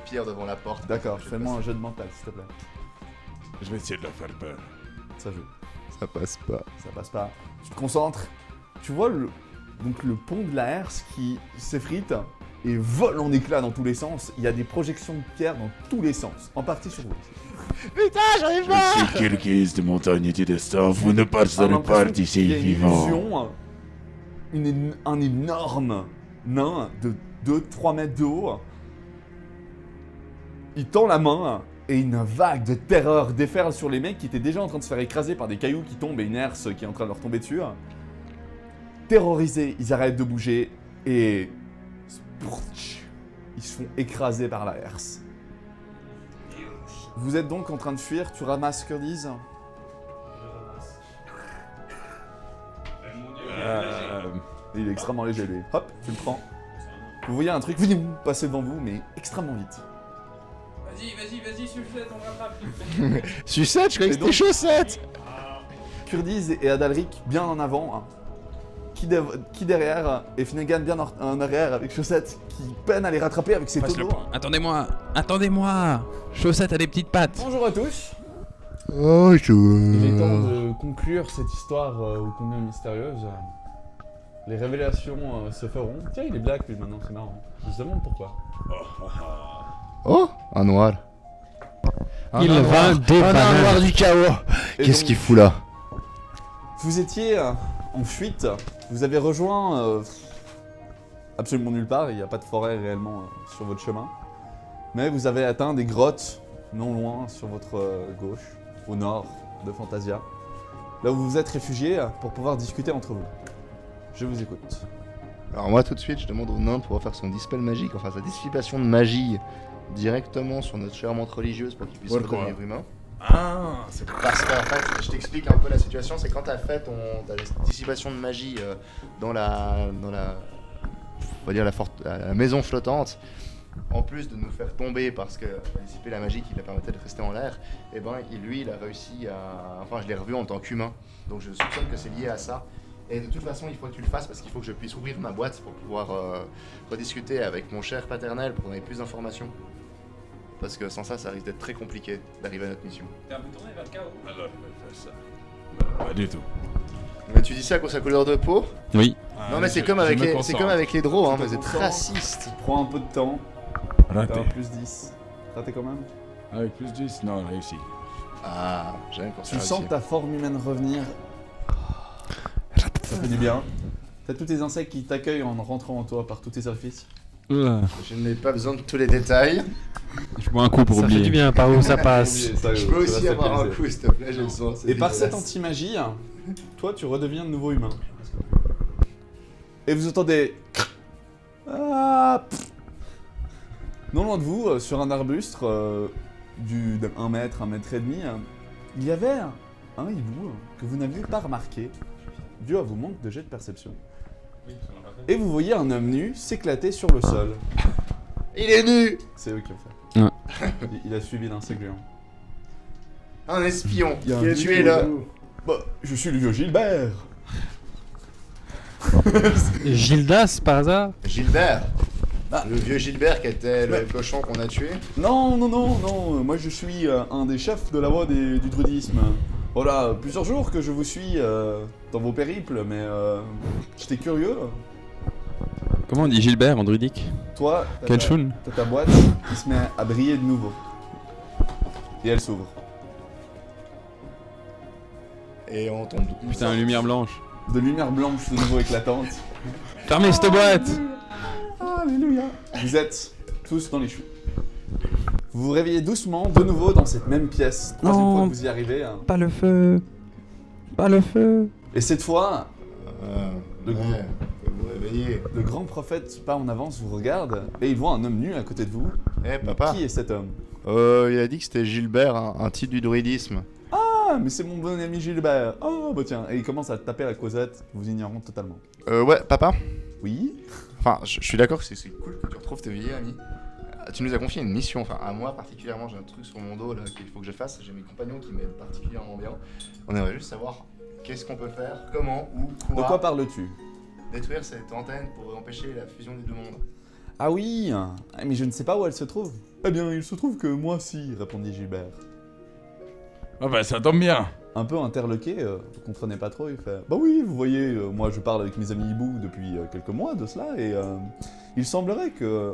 pierre devant la porte. D'accord, fais-moi un jeu de mental, s'il te plaît. Je vais essayer de leur faire peur. Ça joue. Ça passe pas. Ça passe pas. Tu te concentres. Tu vois donc le pont de la herse qui s'effrite et vole en éclats dans tous les sens. Il y a des projections de pierre dans tous les sens, en partie sur vous. Putain, j'arrive Je pas. suis Kirghiz de montagne du destin, vous ne J'ai passerez pas l'impression d'ici qu'il y a une vivant. illusion, un énorme nain de 2-3 mètres de haut. Il tend la main et une vague de terreur déferle sur les mecs qui étaient déjà en train de se faire écraser par des cailloux qui tombent et une herse qui est en train de leur tomber dessus. Terrorisés, ils arrêtent de bouger et ils se font écraser par la herse. Vous êtes donc en train de fuir, tu ramasses Curtis. Il est extrêmement léger lui. Hop, tu le prends. Vous voyez un truc passer devant vous, mais extrêmement vite. Vas-y, Sucette, on rattrape. Sucette, je croyais que c'était chaussettes. Curtis et Adalric bien en avant. Qui derrière et Finnegan bien en arrière avec Chaussette qui peine à les rattraper avec ses Passe le tonneaux. point. Attendez-moi. Chaussette a des petites pattes. Bonjour à tous. Oh, Il est temps de conclure cette histoire ô combien mystérieuse. Les révélations se feront. Tiens, il est black lui maintenant, c'est marrant. Je me demande pourquoi. Oh, un noir. Il va des Un bananes. noir du chaos. Et Qu'est-ce donc, qu'il fout là? Vous étiez en fuite, vous avez rejoint absolument nulle part, il n'y a pas de forêt réellement sur votre chemin. Mais vous avez atteint des grottes non loin sur votre gauche, au nord de Fantasia. Là où vous vous êtes réfugiés pour pouvoir discuter entre vous. Je vous écoute. Alors moi tout de suite je demande au nain de pouvoir faire son dispel magique, enfin sa dissipation de magie directement sur notre chère menthe religieuse pour qu'il puisse Pourquoi redevenir humain. Ah, c'est Parce qu'en fait, je t'explique un peu la situation, c'est quand t'as fait ta dissipation de magie dans la on va dire la maison flottante, en plus de nous faire tomber parce que dissiper la magie qui lui permettait de rester en l'air, et ben il a réussi à, enfin je l'ai revu en tant qu'humain, donc je soupçonne que c'est lié à ça. Et de toute façon, il faut que tu le fasses parce qu'il faut que je puisse ouvrir ma boîte pour pouvoir rediscuter avec mon cher paternel pour donner plus d'informations. Parce que sans ça, ça risque d'être très compliqué d'arriver à notre mission. T'es un peu tourné vers le chaos. Alors, je vais faire ça. Pas du tout. Mais tu dis ça à cause de sa couleur de peau? Oui. Non mais c'est Je- comme je avec me les, c'est concentre. comme avec les draws, hein, Tu te vous êtes concentres. raciste. Prends un peu de temps, Raté. t'as un plus 10. Raté quand même. Avec plus 10, non, réussi. Ah, j'aime quand Tu ça sens réussit. ta forme humaine revenir. Ça fait du bien. T'as tous tes insectes qui t'accueillent en rentrant en toi par tous tes orifices. Oula. Je n'ai pas besoin de tous les détails. Je bois un coup pour Ça fait oublier. du bien, par où ça passe. Je peux aussi avoir un coup, s'il te plaît, je le sens. c'est Et par cette dégueulasse. anti-magie, toi tu redeviens de nouveau humain. Et vous entendez... Ah, pff. Non loin de vous, sur un arbuste d'1 mètre, 1 mètre et demi, il y avait un hibou que vous n'aviez pas remarqué, dû à vos manques de jet de perception. Et vous voyez un homme nu s'éclater sur le sol. Il est nu. C'est eux qui l'ont fait. Ouais. Il a suivi l'insecte géant. Un espion. Il y a un Tu es là. Bah, je suis le vieux Gilbert. Gildas, par hasard? Gilbert. Ah. Le vieux Gilbert qui était le cochon qu'on a tué. Non, non, non, non, moi je suis un des chefs de la voie du druidisme. Voilà, plusieurs jours que je vous suis dans vos périples, mais j'étais curieux. Comment on dit Gilbert en druidique? Toi, Kenshun? t'as ta boîte qui se met à briller de nouveau. Et elle s'ouvre. Et on tombe. Putain, lumière blanche. De lumière blanche de nouveau éclatante. Fermez cette boîte! Alléluia. Vous êtes tous dans les choux. Vous vous réveillez doucement de nouveau dans cette même pièce. Troisième Non. fois que vous y arrivez. Pas le feu! Pas le feu! Et cette fois, Le grand. Ouais, faut vous réveiller. le grand prophète pas en avance vous regarde et il voit un homme nu à côté de vous. Eh papa. Qui est cet homme? Il a dit que c'était Gilbert, un type du druidisme. Ah, mais c'est mon bon ami Gilbert. Oh, bah tiens. Et il commence à taper la causette, vous ignorant totalement. Ouais, papa. Oui. Enfin, je suis d'accord que c'est cool que tu retrouves tes vieilles amis. Tu nous as confié une mission, enfin à moi particulièrement, j'ai un truc sur mon dos là qu'il faut que je fasse, j'ai mes compagnons qui m'aident particulièrement bien. On aimerait juste savoir qu'est-ce qu'on peut faire, comment, où, quoi. De quoi parles-tu? Détruire cette antenne pour empêcher la fusion des deux mondes. Ah oui, mais je ne sais pas où elle se trouve. Eh bien, il se trouve que moi si, répondit Gilbert. Ah bah ça tombe bien. Un peu interloqué, vous comprenez pas trop, il fait « Bah oui, vous voyez, moi je parle avec mes amis hiboux depuis quelques mois de cela, et il semblerait que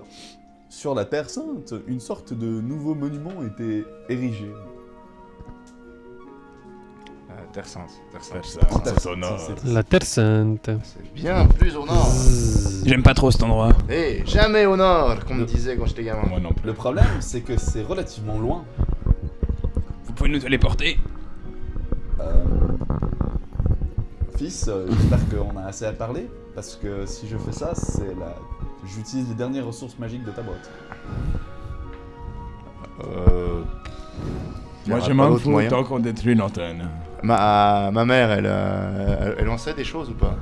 sur la Terre Sainte, une sorte de nouveau monument était érigé. Terre Sainte. Ça sonore. La Terre Sainte. C'est bien plus au nord. J'aime pas trop cet endroit. Eh, jamais au nord, qu'on me disait quand j'étais gamin. Moi non plus. Le problème, c'est que c'est relativement loin. Vous pouvez nous téléporter? Fils, j'espère qu'on a assez à parler, parce que si je fais ça, j'utilise les dernières ressources magiques de ta boîte. Moi y je aura pas m'en d'autre fous moyen. tant qu'on détruit l'antenne. Ma mère, elle en sait des choses ou pas?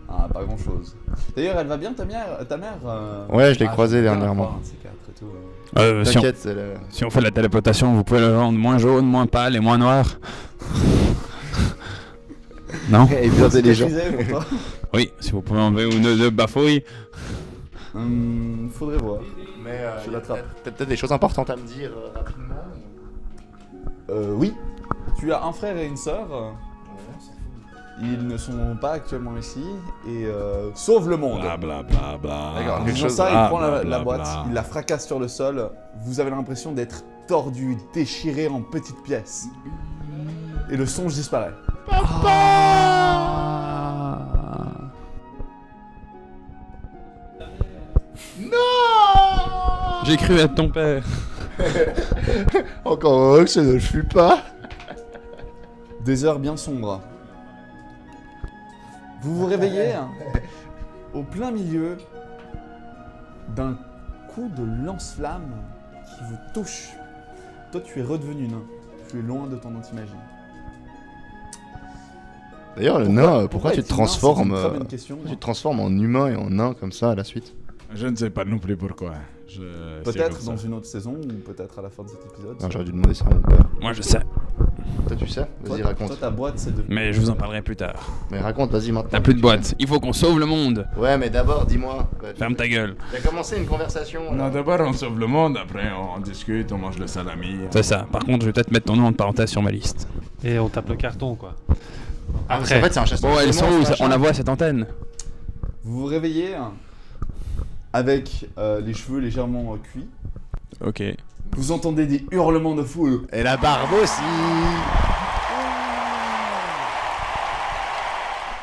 Ah, pas grand chose. D'ailleurs, elle va bien ta mère Ouais, je l'ai croisée bien dernièrement. la voir, un de ces quatre et tout. T'inquiète, Si on fait la téléportation, vous pouvez le rendre moins jaune, moins pâle et moins noir. Non? elle est bien intelligente. Cicatrisé, pour toi. Oui, si vous pouvez enlever une ou deux bafouilles. Faudrait voir. Mais Je l'attrape. t'as peut-être des choses importantes à me dire rapidement. Oui. Tu as un frère et une sœur. Ils ne sont pas actuellement ici et sauvent le monde. Bla bla bla bla. D'accord, En quelque disant chose- ça, il bla, prend bla, la bla, boîte, bla. il la fracasse sur le sol. Vous avez l'impression d'être tordu, déchiré en petites pièces. Et le songe disparaît. J'ai cru être ton père. Encore heureux que je ne le suis pas. Des heures bien sombres. Vous vous réveillez au plein milieu d'un coup de lance-flamme qui vous touche. Toi, tu es redevenu nain. Tu es loin de ton anti-magie. D'ailleurs, le nain, pourquoi tu te es-il nain? transformes C'est une très bonne question. tu te transformes en humain et en nain comme ça à la suite? Je ne sais pas non plus pourquoi. C'est Peut-être comme ça. dans une autre saison ou peut-être à la fin de cet épisode. Non, j'aurais dû demander ça à mon père. Moi je sais, Toi, tu sais? Vas-y, Toi, raconte. ta boîte, c'est de... mais je vous en parlerai plus tard. Mais raconte, vas-y maintenant. T'as plus de boîte. Il faut qu'on sauve le monde. Ouais, mais d'abord, dis-moi. Ferme ta gueule. T'as commencé une conversation. Non, là. d'abord on sauve le monde, après on discute, on mange le salami. C'est ça. Par contre, je vais peut-être mettre ton nom en parenthèse sur ma liste. Et on tape le carton, quoi. Ah, parce qu'en fait, c'est un chasseur. Bon, de elles sont démons, où? ce machin. On la voit cette antenne. Vous vous réveillez avec les cheveux légèrement cuits. Ok. Vous entendez des hurlements de foule. Et la barbe aussi.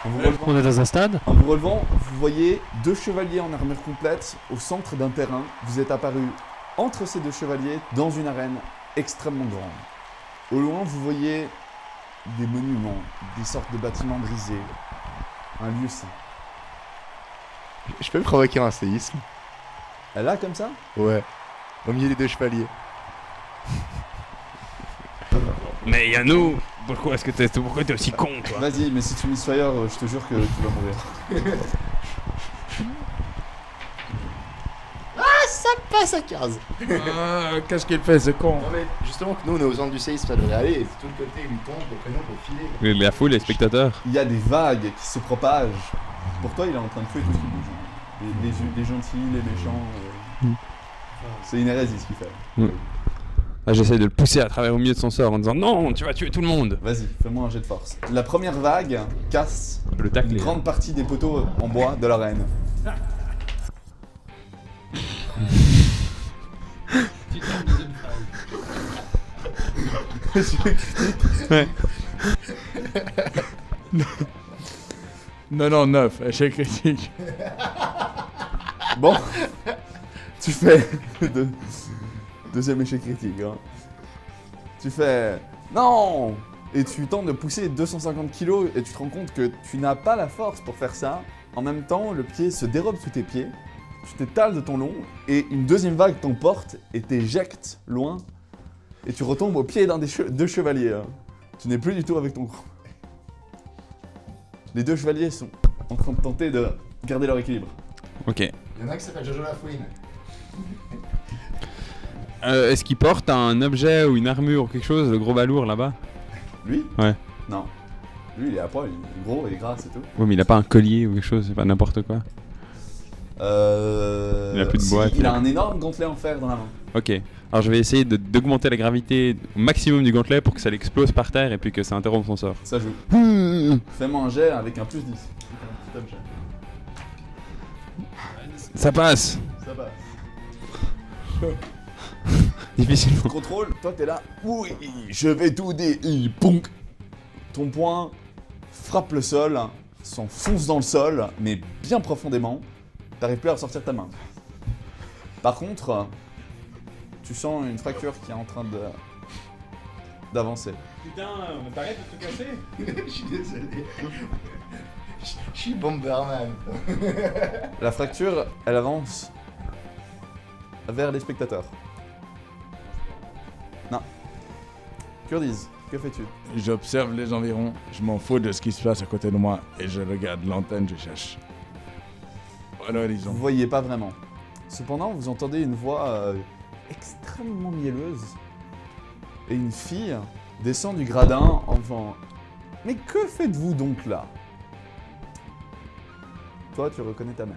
En vous relevant, On est dans un stade? vous voyez deux chevaliers en armure complète au centre d'un terrain. Vous êtes apparu entre ces deux chevaliers dans une arène extrêmement grande. Au loin, vous voyez des monuments, des sortes de bâtiments brisés, un lieu saint. Je peux provoquer un séisme? Là, comme ça? Ouais. Au milieu des deux chevaliers. Mais Yannou, pourquoi t'es aussi con, toi? Vas-y, mais si tu mises fire, je te jure que tu vas mourir. Ça passe à 15. Qu'est-ce qu'il fait ce con? Non, mais justement, que nous, on est aux angles du séisme, ça devrait aller. Et tout le côté, il tombe, le prénom pour filer. La foule, les spectateurs. Il y a des vagues qui se propagent. Pour toi, il est en train de tuer tout ce qui bouge. Les gentils, les méchants. C'est une hérésie ce qu'il fait. Ah, j'essaie de le pousser à travers au milieu de son sort en disant non, tu vas tuer tout le monde. Vas-y, fais-moi un jet de force. La première vague casse Le une tacler. grande partie des poteaux en bois de l'arène. Ouais. 99, échec critique. Bon, tu fais deuxième échec critique. Hein. Tu fais non et tu tentes de pousser 250 kilos et tu te rends compte que tu n'as pas la force pour faire ça. En même temps, le pied se dérobe sous tes pieds. Tu t'étales de ton long et une deuxième vague t'emporte et t'éjecte loin. Et tu retombes au pied d'un des deux chevaliers. Hein. Tu n'es plus du tout avec ton groupe. Les deux chevaliers sont en train de tenter de garder leur équilibre. Ok. Il y en a qui s'appelle Jojo Lafouine. Est-ce qu'il porte un objet ou une armure ou quelque chose, le gros balourd là-bas? Lui? Ouais. Non. Lui, il est à poil, il est gros et gras, c'est tout. Ouais, mais il a pas un collier ou quelque chose, c'est pas n'importe quoi. Il a plus de si, boîte, il a un énorme gantelet en fer dans la main. Ok. Alors je vais essayer d'augmenter la gravité au maximum du gantelet pour que ça l'explose par terre et puis que ça interrompe son sort. Ça joue. Fais-moi un jet avec un plus 10. Un petit objet. Ça passe. Ça va. Difficilement. Contrôle, toi t'es là. Oui, je vais tout ponk. Ton poing frappe le sol, s'enfonce dans le sol, mais bien profondément. T'arrives plus à ressortir ta main. Par contre, tu sens une fracture qui est en train d'avancer. Putain, t'arrêtes de te casser. Je suis désolé. Je suis Bomberman. La fracture, elle avance vers les spectateurs. Non. Kurdiz, que fais-tu? J'observe les environs, je m'en fous de ce qui se passe à côté de moi et je regarde l'antenne, je cherche. À l'horizon. Vous voyez pas vraiment. Cependant, vous entendez une voix extrêmement mielleuse. Et une fille descend du gradin en faisant « Mais que faites-vous donc là ?» Toi, tu reconnais ta mère.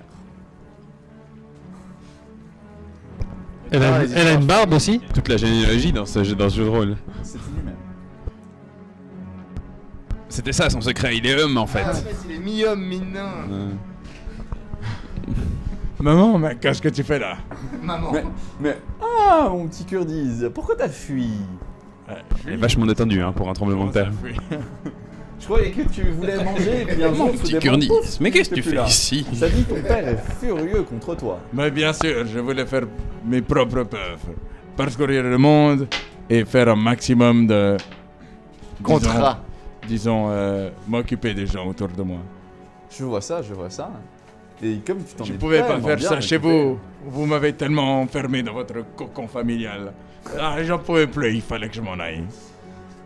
Elle a une barbe aussi. Toute la généalogie dans ce jeu de rôle. C'est lui-même. C'était ça son secret, il est homme en fait. Ah, en fait, il est mi-homme, mi-nain. Maman, mais qu'est-ce que tu fais là? Maman. Mais ah, mon petit Kurdiz, pourquoi t'as fui? Elle est vachement détendue hein, pour un tremblement de terre. Je croyais que tu voulais manger et puis un jour, Mon petit soudainement, Kurdiz, pouf, mais qu'est-ce que t'es tu plus fais là. ici? Ça dit ton père est furieux contre toi. Mais bien sûr, je voulais faire mes propres preuves. Parcourir le monde et faire un maximum de... Contrat. Disons, m'occuper des gens autour de moi. Je vois ça, je vois ça. Et comme tu t'en es Je pouvais pas tellement faire bien ça chez occupé, vous. Vous m'avez tellement enfermé dans votre cocon familial. Ah, j'en pouvais plus, il fallait que je m'en aille.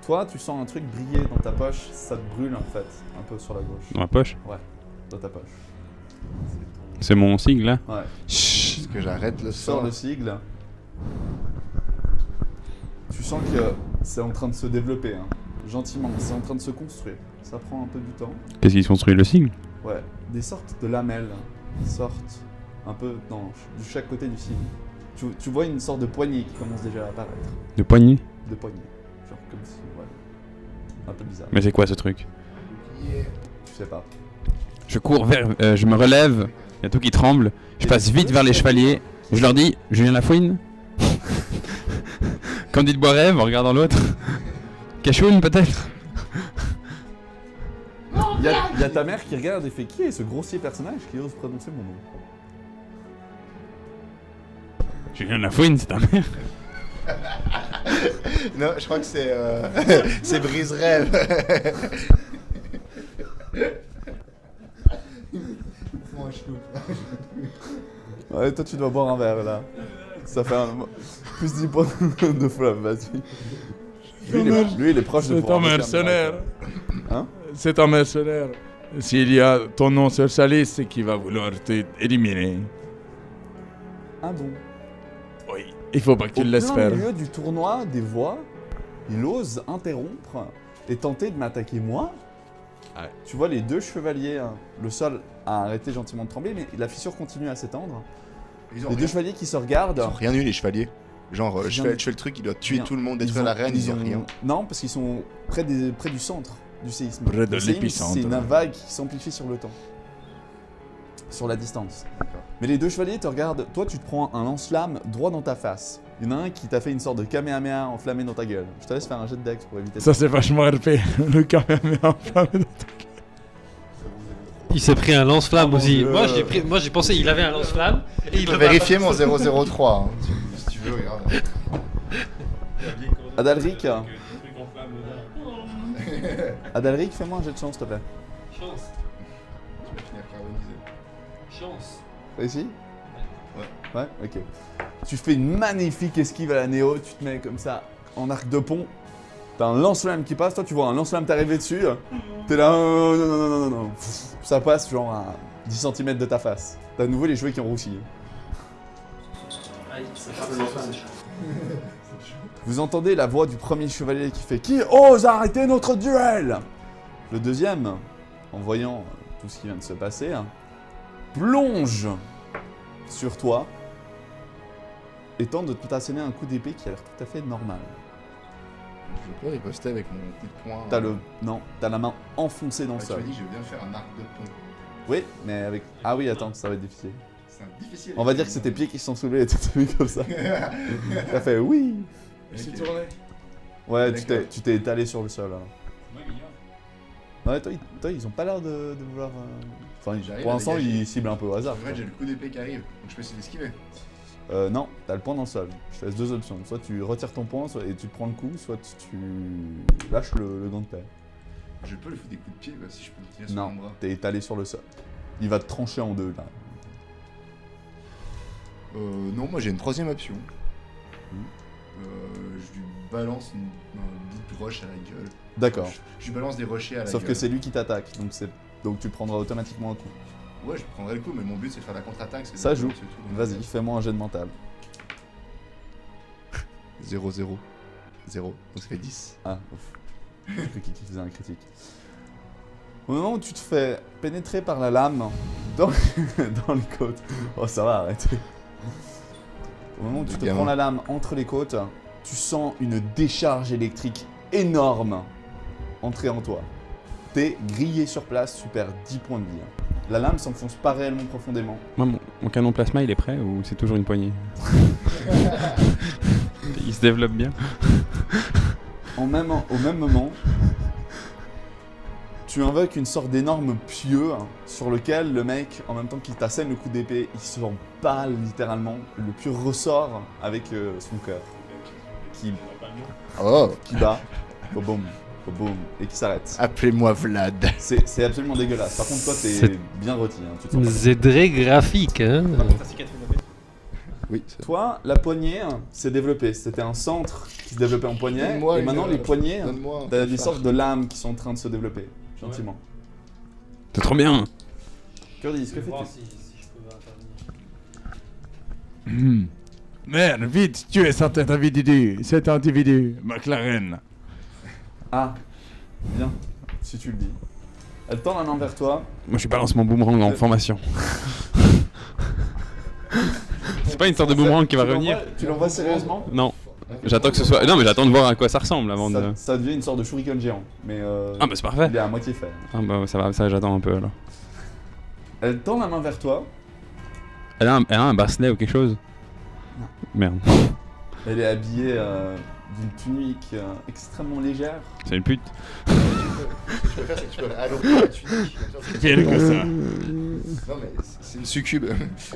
Toi, tu sens un truc briller dans ta poche, ça te brûle en fait, un peu sur la gauche. Dans la poche? Ouais, dans ta poche. C'est mon sigle là? Ouais. Chut. Est-ce que j'arrête le Tu sors sort? le sigle. Tu sens que c'est en train de se développer, hein. Gentiment, c'est en train de se construire. Ça prend un peu du temps. Qu'est-ce qui se construit le sigle? Ouais, des sortes de lamelles sortent un peu de chaque côté du sigle. Tu vois une sorte de poignée qui commence déjà à apparaître. De poignée? De poignée. Genre comme si, ouais. Un peu bizarre. Mais c'est quoi ce truc? Tu sais pas. Je cours vers... je me relève, y a tout qui tremble. Je passe vite vers les chevaliers. Je leur dis, Julien Lafouine? Candide Boirev en regardant l'autre. Cachoune peut-être? Il y a ta mère qui regarde et fait qui est ce grossier personnage qui ose prononcer mon nom? Julien Lafouine, c'est ta mère? Non, je crois que c'est c'est Brise Rêve. Ouais, toi tu dois boire un verre là. Ça fait plus 10 points de flamme, vas-y. Lui, il est proche de C'est pouvoir un me faire mercenaire. Hein? C'est un mercenaire. S'il y a ton nom sur sa liste, c'est qu'il va vouloir t'éliminer. Ah bon? Oui. Il faut pas que tu le laisses Au faire. plein milieu du tournoi des voix, il ose interrompre et tenter de m'attaquer moi. Ouais. Tu vois les deux chevaliers, hein, le sol a arrêté gentiment de trembler, mais la fissure continue à s'étendre. Ils ont Les deux chevaliers qui se regardent. Ils ont rien eu, les chevaliers. Genre, je Rien. fais le truc, il doit tuer Rien. tout le monde, Ils détruire ont- la reine, ils ont rien. Non, parce qu'ils sont près du centre du séisme. Près de Le séisme, l'épicentre. c'est une vague qui s'amplifie sur le temps. Sur la distance. Mais les deux chevaliers te regardent. Toi, tu te prends un lance-flamme droit dans ta face. Il y en a un qui t'a fait une sorte de kamehameha enflammé dans ta gueule. Je te laisse faire un jet de dex pour éviter Ça, c'est vachement RP. Le Kamehameha enflammé dans ta gueule. Il s'est pris un lance-flamme Oh mon aussi. Dieu. Moi j'ai pensé il avait un lance-flamme. Et Je peux vérifier mon 003. Hein, si tu veux, regarde. Adalric. Adalric, fais-moi un jet de chance, s'il te plaît. Chance. Tu vas finir par agoniser. Chance. Réussi? Ouais, ok. Tu fais une magnifique esquive à la Néo, tu te mets comme ça en arc de pont. T'as un lance-flamme qui passe, toi tu vois un lance-flamme t'arriver dessus. T'es là, non. Pff, ça passe genre à 10 cm de ta face. T'as à nouveau les cheveux qui ont roussi. Vous entendez la voix du premier chevalier qui fait « Qui ose arrêter notre duel ?» Le deuxième, en voyant tout ce qui vient de se passer, plonge sur toi et tente de t'asséner un coup d'épée qui a l'air tout à fait normal. Je peux riposter avec mon coup de poing. T'as la main enfoncée dans le Tu sol. m'as dit que je vais bien faire un arc de pont. Oui, mais avec... Ah oui, attends, ça va être difficile. C'est difficile. On va dire que c'est tes pieds qui se sont soulevés et t'es mis comme ça. T'as fait oui. Je suis tourné. Ouais, D'accord. tu t'es étalé sur le sol. Hein. Moi, Guillaume. Ouais, toi, ils ont pas l'air de vouloir... Enfin, J'arrive pour à l'instant, dégager. ils ciblent un peu au hasard. En fait, j'ai le coup d'épée qui arrive, donc je peux essayer d'esquiver. Non, t'as le point dans le sol. Je te laisse deux options. Soit tu retires ton point et tu te prends le coup, soit tu lâches le gant de paix. Je peux lui foutre des coups de pied si je peux le tenir sur Non, mon bras. t'es étalé sur le sol. Il va te trancher en deux là. Non, moi j'ai une troisième option. Hmm. Je lui balance un bout de roche à la gueule. D'accord. Je lui balance des rochers à la Sauf gueule. que c'est lui qui t'attaque, donc tu prendras automatiquement un coup. Ouais, je prendrai le coup, mais mon but c'est de faire la contre-attaque. c'est Ça de- joue. c'est tout. Donc, Vas-y, fais-moi un jet de mental. 0, 0. 0. Donc ça fait 10. Ah, ouf. J'ai cru qu'il faisait un critique. Au moment où tu te fais pénétrer par la lame dans, dans les côtes. Oh, ça va, arrêtez. Au moment où tu te Gamin. prends la lame entre les côtes, tu sens une décharge électrique énorme entrer en toi. T'es grillé sur place, tu perds 10 points de vie. La lame s'enfonce pas réellement profondément. Moi, mon canon plasma, il est prêt ou c'est toujours une poignée? Il se développe bien. Au même moment, tu invoques une sorte d'énorme pieu sur lequel le mec, en même temps qu'il t'assène le coup d'épée, il se pâle littéralement. Le pieu ressort avec son cœur qui Oh, bat, boum, boum, et qui s'arrête. appelez-moi Vlad. C'est absolument dégueulasse. Par contre, toi, t'es C'est- bien rôti. Hein, tu te sens pas C'est très graphique, hein. Ta cicatrice de paix. Oui, Toi, la poignée s'est développée. C'était un centre qui se développait en poignet. Donne-moi Et une- maintenant, les poignets, donne-moi un t'as des phare. sortes de lames qui sont en train de se développer. Gentiment. C'est trop bien. Curtis, Je que vais voir fais-tu si je peux intervenir. Merde, vite, tuez cet individu. Cet individu, McLaren. Ah, bien, si tu le dis. Elle tend la main vers toi. Moi, je balance mon boomerang en formation. C'est pas une sorte de boomerang qui va revenir? Tu l'envoies sérieusement Non. J'attends que ce soit. Non, mais j'attends de voir à quoi ça ressemble avant de. ça devient une sorte de shuriken géant. Mais Ah, bah c'est parfait. il est à moitié fait. Ah, bah ça va, ça j'attends un peu alors. Elle tend la main vers toi. Elle a un bracelet ou quelque chose? Non. Merde. Elle est habillée d'une tunique extrêmement légère. C'est une pute. Ce que tu peux faire, c'est que tu peux alourdir la tunique. Quel que ça. Non, mais c'est une succube.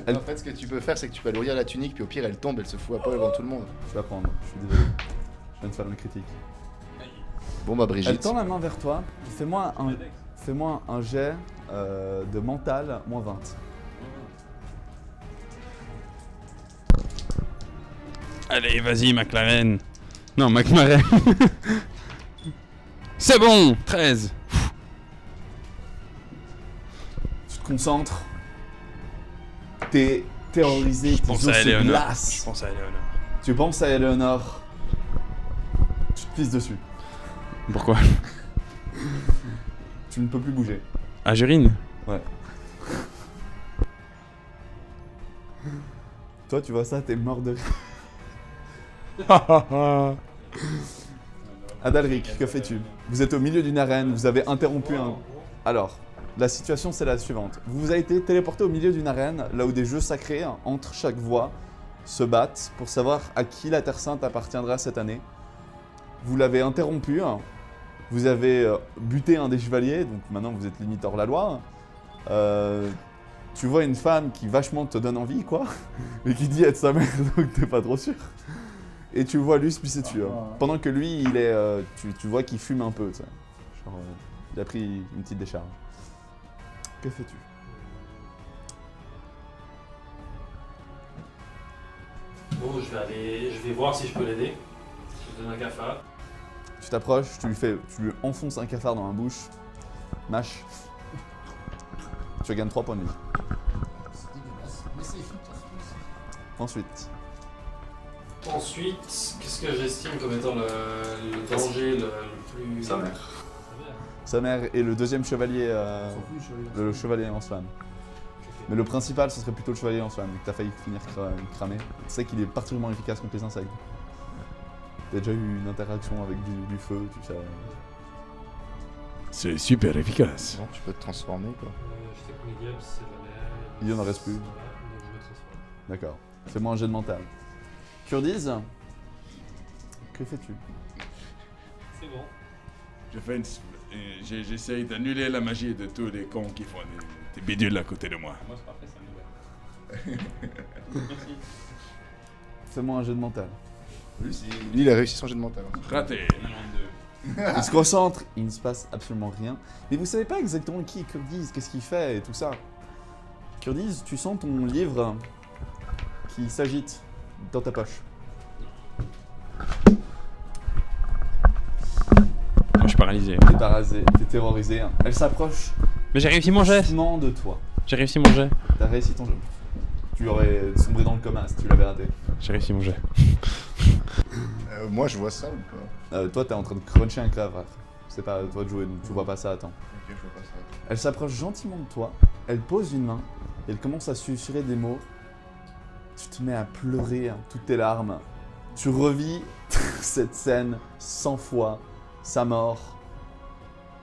Elle- En fait, ce que tu peux faire, c'est que tu peux alourdir la tunique, puis au pire, elle tombe, elle se fout à poil devant tout le monde. Je vais prendre, je suis désolé. Je viens de faire une critique. Bon, bah, Elle Brigitte. tend la main vers toi. Fais-moi un jet de mental moins 20. Allez, vas-y, McLaren. Non, McMaren. C'est bon. 13. Tu te concentres. T'es terrorisé, tes pense os à se Eleanor. glacent. pense à Eleanor. Tu penses à Eleanor. Tu te pisses dessus. Pourquoi? Tu ne peux plus bouger. Ah, Jérine? Ouais. Toi, tu vois ça, t'es mort de rire. Adalric, que fais-tu? Vous êtes au milieu d'une arène, vous avez interrompu un... Alors, la situation c'est la suivante. Vous avez été téléporté au milieu d'une arène, là où des jeux sacrés, entre chaque voie, se battent pour savoir à qui la Terre Sainte appartiendra cette année. Vous l'avez interrompu, vous avez buté un des chevaliers, donc maintenant vous êtes limite hors la loi. Tu vois une femme qui vachement te donne envie, quoi, et qui dit être sa mère, donc t'es pas trop sûr. Et tu vois lui se pisser dessus. Pendant que lui, il est, tu vois qu'il fume un peu, tu sais. Genre, il a pris une petite décharge. Que fais-tu? Bon, je vais voir si je peux l'aider. Je lui donne un cafard. Tu t'approches, tu lui enfonces un cafard dans la bouche. Mâche. Tu gagnes 3 points de vie. Ensuite, Ensuite, qu'est-ce que j'estime comme étant le danger le plus... Sa mère. Sa mère et le deuxième chevalier, le chevalier en flamme. Mais le principal, ce serait plutôt le chevalier en soi, mais que t'as failli finir cramer. Tu sais qu'il est particulièrement efficace contre les insectes. T'as déjà eu une interaction avec du feu, tu sais. C'est super efficace. Bon, tu peux te transformer quoi. Je sais que les diables, c'est la mer. Il y en reste plus. Voilà, donc je me transforme. D'accord. Fais-moi un jet de mental. Kurdiz, que fais-tu? C'est bon. J'essaye d'annuler la magie de tous les cons qui font des bidules à côté de moi. Moi, c'est parfait, ça me va. Merci. Fais-moi un jet de mental. Lui, il a réussi son jet de mental. Raté. 92. Il se concentre, il ne se passe absolument rien. Mais vous savez pas exactement qui est Kurdiz, qu'est-ce qu'il fait et tout ça. Kurdiz, tu sens ton livre qui s'agite dans ta poche. Moi, je suis paralysé. T'es parasé, t'es terrorisé. Elle s'approche Mais j'ai réussi mon jet. doucement de toi. J'ai réussi mon jet. T'as réussi ton jeu. Tu aurais sombré dans le coma si tu l'avais raté. J'ai réussi mon jet. Moi, je vois ça ou pas? Toi, t'es en train de cruncher un cadavre. C'est pas à toi de jouer, donc tu vois pas ça, attends. Ok, je vois pas ça. Elle s'approche gentiment de toi, elle pose une main, et elle commence à susurrer des mots. Tu te mets à pleurer, hein, toutes tes larmes. Tu revis cette scène 100 fois, sa mort,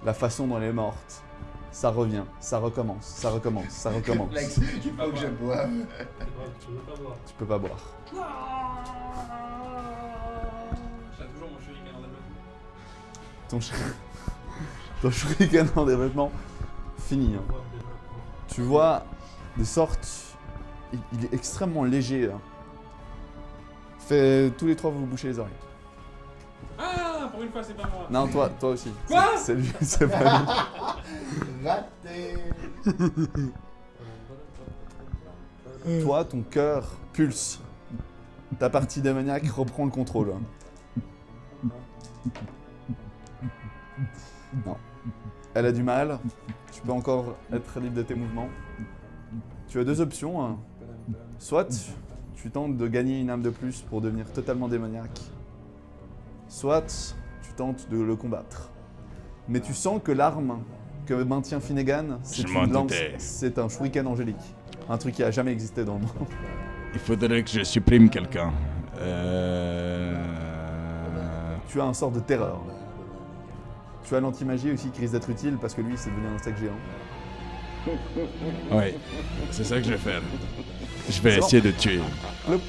la façon dont elle est morte. Ça revient, ça recommence, ça recommence, ça recommence. Il faut que je boive. Tu veux pas voir. Tu peux pas boire. J'ai toujours mon shuriken en développement. Ton shuriken en développement, fini. Hein. Tu vois des sortes... Il est extrêmement léger. Hein. Tous les trois, vous vous bouchez les oreilles. Ah, pour une fois, c'est pas moi. Non, toi aussi. Quoi C'est lui, c'est pas lui. Raté. Toi, ton cœur pulse. Ta partie démoniaque reprend le contrôle. Non. Elle a du mal. Tu peux encore être libre de tes mouvements. Tu as deux options. Hein. Soit tu tentes de gagner une âme de plus pour devenir totalement démoniaque. Soit tu tentes de le combattre. Mais tu sens que l'arme que maintient Finnegan, c'est Je m'en une lance, doutais. c'est un shuriken angélique. Un truc qui a jamais existé dans le monde. Il faudrait que je supprime quelqu'un. Tu as un sort de terreur. Tu as l'anti-magie aussi qui risque d'être utile parce que lui, c'est devenu un insecte géant. Ouais, c'est ça que je vais faire. Je vais C'est bon. essayer de tuer. Clop.